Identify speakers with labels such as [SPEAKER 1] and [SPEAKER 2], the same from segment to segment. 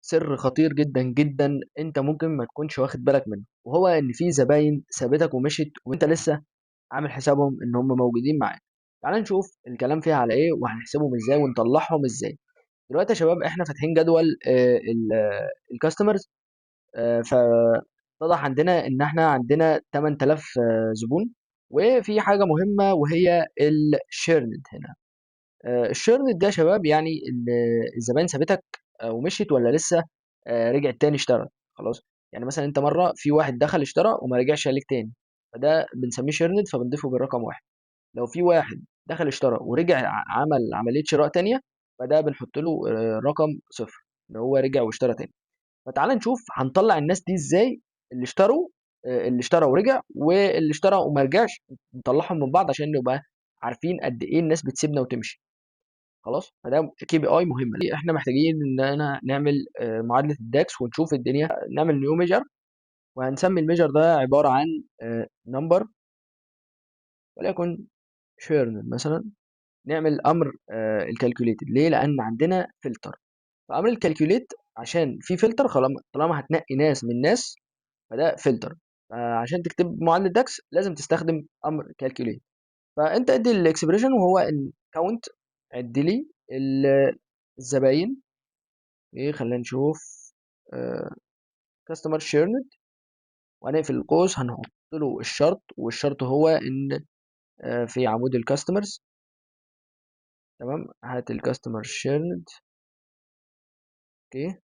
[SPEAKER 1] سر خطير جدا جدا انت ممكن ما تكونش واخد بالك منه، وهو ان في زباين سابتك ومشيت وانت لسه عامل حسابهم ان هم موجودين معاك. تعال نشوف الكلام فيها على ايه وهنحسبهم ازاي ونطلعهم ازاي. دلوقتي يا شباب احنا فاتحين جدول الكاستمرز. فاتضح عندنا ان احنا عندنا 8000 زبون. وفي حاجة مهمة وهي الشيرند هنا. الشيرند ده يا شباب يعني الزبائن سابتك ومشيت ولا لسه رجعت تاني اشترى. خلاص. يعني مثلا انت مرة في واحد دخل اشترى وما رجعش عليك تاني، فده بنسميه شيرند فبنضيفه بالرقم واحد. لو في واحد دخل اشترى ورجع عمل عملية شراء تانية، فده بنحط له رقم صفر، اللي هو رجع واشترى تاني. فتعال نشوف هنطلع الناس دي ازاي. اللي اشتروا اللي اشترى ورجع واللي اشترى وما رجعش، نطلعهم من بعض عشان نبقى عارفين قد ايه الناس بتسيبنا وتمشي. خلاص. فده كي بي اي مهمه. احنا محتاجين ان انا نعمل معادله الداكس ونشوف الدنيا، نعمل نيو ميجر. وهنسمي الميجر ده عباره عن نمبر، وليكن شيرن مثلا. نعمل امر الكالكوليتد. ليه؟ لان عندنا فلتر. فامر الكالكوليت عشان في فلتر، طالما هتنقي ناس من ناس فده فلتر. عشان تكتب معادله داكس لازم تستخدم امر كالكوليت. فانت ادي الاكسبريشن وهو ان كاونت. عد لي الزباين. ايه، خلينا نشوف كاستمر شيرند. وهنقفل القوس هنحط له الشرط، والشرط هو ان في عمود الكاستمرز. تمام. هات الكاستمر شيرند. اوكي.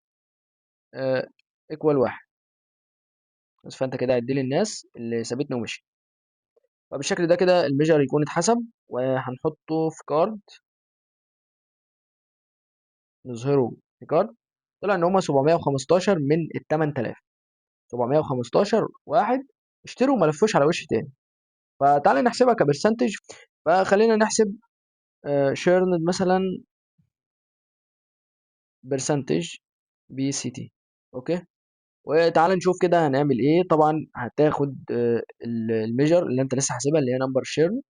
[SPEAKER 1] ايكوال واحد. بس فانت كده عد لي الناس اللي سابتنا ومشي. فبالشكل ده كده الميجر يكون اتحسب، وهنحطه في كارد. نظهره في كارد. طلع ان هم 715 من ال 8000. 715 واحد اشتروا وما لفوش على وش تاني. فتعالى نحسبها كبرسنتج. فخلينا نحسب شيرند مثلا برسنتج بي سي تي. اوكي. وتعالى نشوف كده هنعمل ايه. طبعا هتاخد الميجر اللي انت لسه حاسبها اللي هي نمبر شيرن،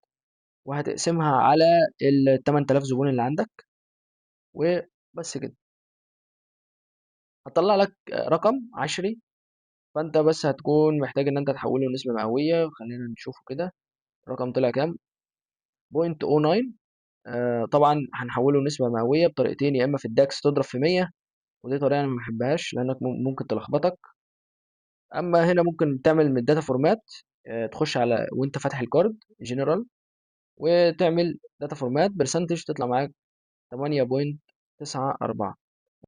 [SPEAKER 1] وهتقسمها على ال 8000 زبون اللي عندك. وبس كده هتطلع لك رقم عشري. فانت بس هتكون محتاج ان انت تحوله لنسبة مئوية. خلينا نشوفه كده. الرقم طلع كام؟ 0.09. طبعا هنحوله نسبة مئوية بطريقتين، يا اما في الداكس تضرب في 100، ودي طريقة انا ما بحبهاش لانك ممكن تلخبطك. اما هنا ممكن تعمل من الداتا فورمات. تخش على وانت فاتح الكارد جنرال، وتعمل داتا فورمات برسنتج تطلع معاك 8.94.